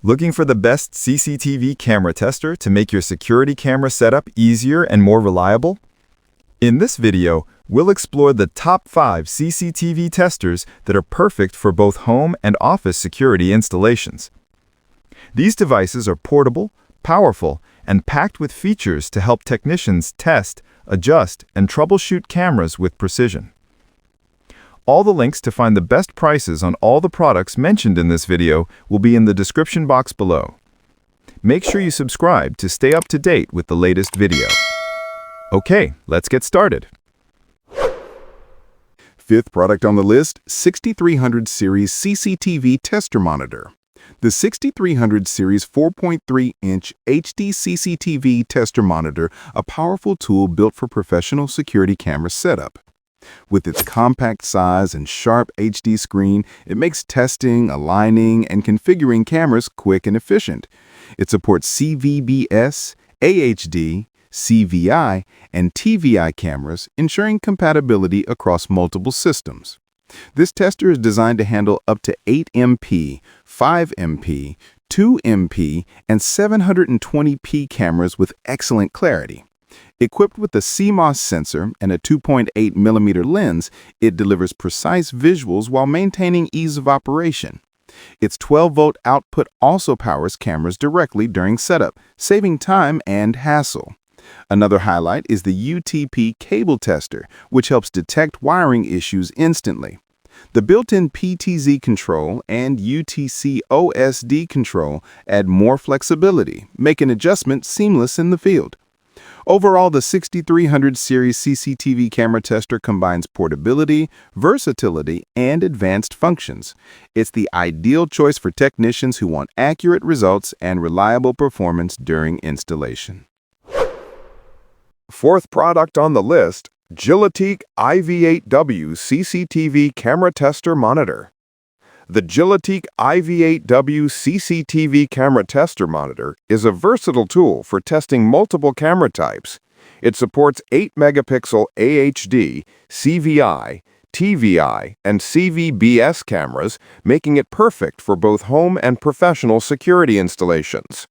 Looking for the best CCTV camera tester to make your security camera setup easier and more reliable? In this video, we'll explore the top 5 CCTV testers that are perfect for both home and office security installations. These devices are portable, powerful, and packed with features to help technicians test, adjust, and troubleshoot cameras with precision. All the links to find the best prices on all the products mentioned in this video will be in the description box below. Make sure you subscribe to stay up to date with the latest video. Okay, let's get started. Fifth product on the list, 6300 series CCTV Tester Monitor. The 6300 series 4.3-inch HD CCTV Tester Monitor, a powerful tool built for professional security camera setup. With its compact size and sharp HD screen, it makes testing, aligning, and configuring cameras quick and efficient. It supports CVBS, AHD, CVI, and TVI cameras, ensuring compatibility across multiple systems. This tester is designed to handle up to 8 MP, 5 MP, 2 MP, and 720p cameras with excellent clarity. Equipped with a CMOS sensor and a 2.8mm lens, it delivers precise visuals while maintaining ease of operation. Its 12-volt output also powers cameras directly during setup, saving time and hassle. Another highlight is the UTP cable tester, which helps detect wiring issues instantly. The built-in PTZ control and UTC OSD control add more flexibility, making adjustment seamless in the field. Overall, the 6300 series CCTV camera tester combines portability, versatility, and advanced functions. It's the ideal choice for technicians who want accurate results and reliable performance during installation. Fourth product on the list, GILEETEEK IV8W CCTV Camera Tester Monitor. The GILEETEEK IV8W CCTV Camera Tester Monitor is a versatile tool for testing multiple camera types. It supports 8-megapixel AHD, CVI, TVI, and CVBS cameras, making it perfect for both home and professional security installations.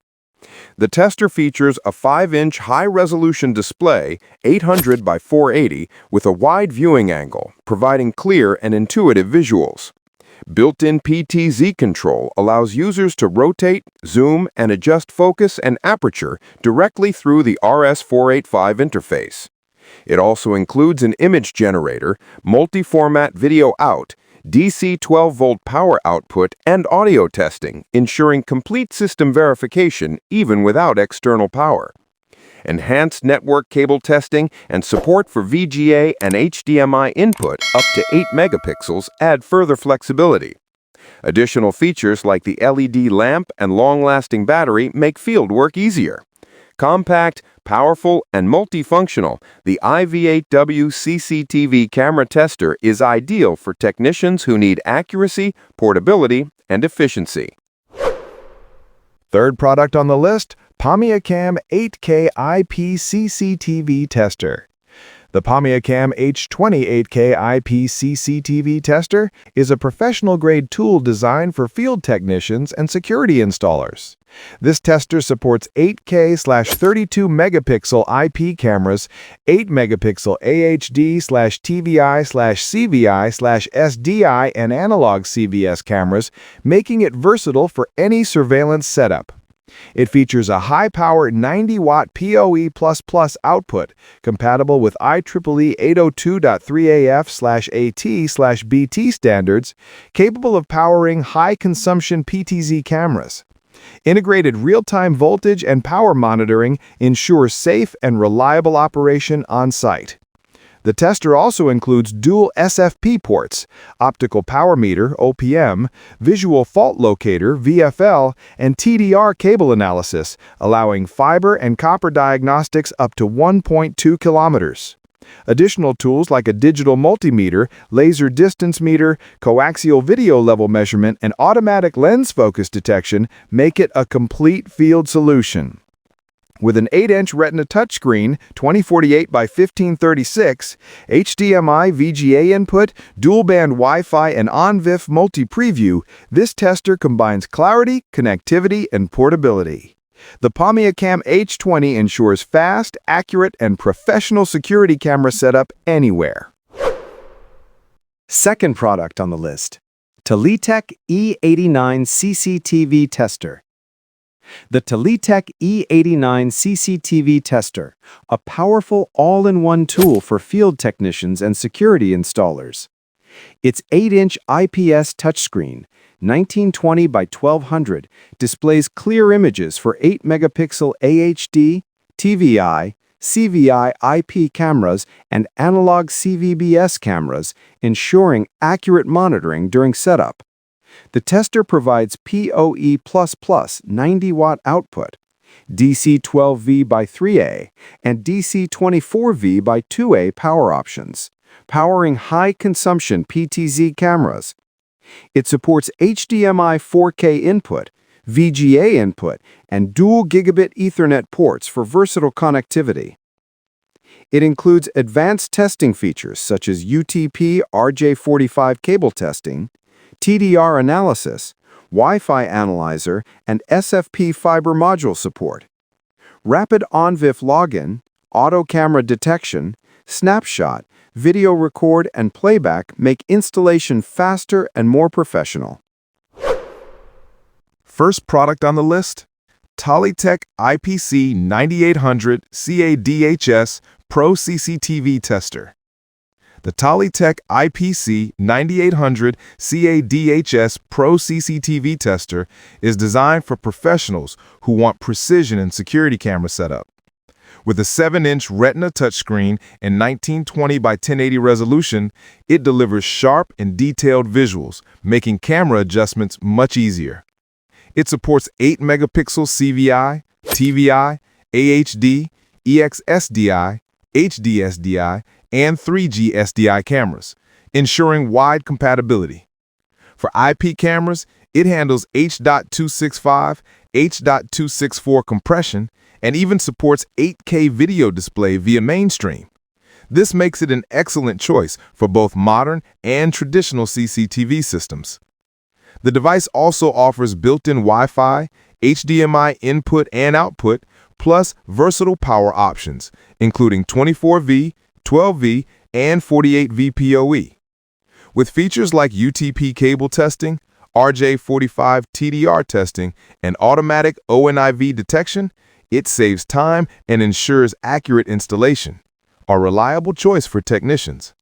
The tester features a 5-inch high-resolution display, 800 by 480, with a wide viewing angle, providing clear and intuitive visuals. Built-in PTZ control allows users to rotate, zoom, and adjust focus and aperture directly through the RS-485 interface. It also includes an image generator, multi-format video out, DC 12-volt power output, and audio testing, ensuring complete system verification even without external power. Enhanced network cable testing and support for VGA and HDMI input up to 8 megapixels add further flexibility. Additional features like the LED lamp and long-lasting battery make field work easier. Compact, powerful, and multifunctional, the IV8W CCTV camera tester is ideal for technicians who need accuracy, portability, and efficiency. Third product on the list, POMIACAM 8K IP CCTV Tester. The POMIACAM H.265 IP CCTV Tester is a professional-grade tool designed for field technicians and security installers. This tester supports 8K/32 megapixel IP cameras, 8 megapixel AHD/TVI/CVI/SDI and analog CVS cameras, making it versatile for any surveillance setup. It features a high-power 90-watt PoE++ output, compatible with IEEE 802.3AF/AT/BT standards, capable of powering high-consumption PTZ cameras. Integrated real-time voltage and power monitoring ensures safe and reliable operation on-site. The tester also includes dual SFP ports, optical power meter (OPM), visual fault locator (VFL), and TDR cable analysis, allowing fiber and copper diagnostics up to 1.2 kilometers. Additional tools like a digital multimeter, laser distance meter, coaxial video level measurement, and automatic lens focus detection make it a complete field solution. With an 8-inch Retina touchscreen, 2048 by 1536, HDMI VGA input, dual-band Wi-Fi, and OnVIF multi-preview, this tester combines clarity, connectivity, and portability. The POMIACAM H20 ensures fast, accurate, and professional security camera setup anywhere. Second product on the list, TahLiTech E89 CCTV Tester. The TahLiTech E89 CCTV Tester, a powerful all-in-one tool for field technicians and security installers. Its 8-inch IPS touchscreen, 1920 by 1200, displays clear images for 8-megapixel AHD, TVI, CVI IP cameras, and analog CVBS cameras, ensuring accurate monitoring during setup. The tester provides PoE++ 90-watt output, DC 12V by 3A, and DC 24V by 2A power options, powering high-consumption PTZ cameras. It supports HDMI 4K input, VGA input, and dual gigabit Ethernet ports for versatile connectivity. It includes advanced testing features such as UTP RJ45 cable testing, TDR analysis, Wi-Fi analyzer, and SFP fiber module support. Rapid OnVIF login, auto camera detection, snapshot, video record, and playback make installation faster and more professional. First product on the list, TahLiTech IPC 9800 CADHS Pro CCTV Tester. The TahLiTech IPC 9800 CADHS Pro CCTV Tester is designed for professionals who want precision in security camera setup. With a 7-inch Retina touchscreen and 1920 by 1080 resolution, it delivers sharp and detailed visuals, making camera adjustments much easier. It supports 8-megapixel CVI, TVI, AHD, EXSDI, HDSDI, and 3G SDI cameras, ensuring wide compatibility. For IP cameras, it handles H.265, H.264 compression, and even supports 8K video display via mainstream. This makes it an excellent choice for both modern and traditional CCTV systems. The device also offers built-in Wi-Fi, HDMI input and output, plus versatile power options, including 24V, 12V, and 48V PoE. With features like UTP cable testing, RJ45 TDR testing, and automatic ONIV detection, it saves time and ensures accurate installation, a reliable choice for technicians.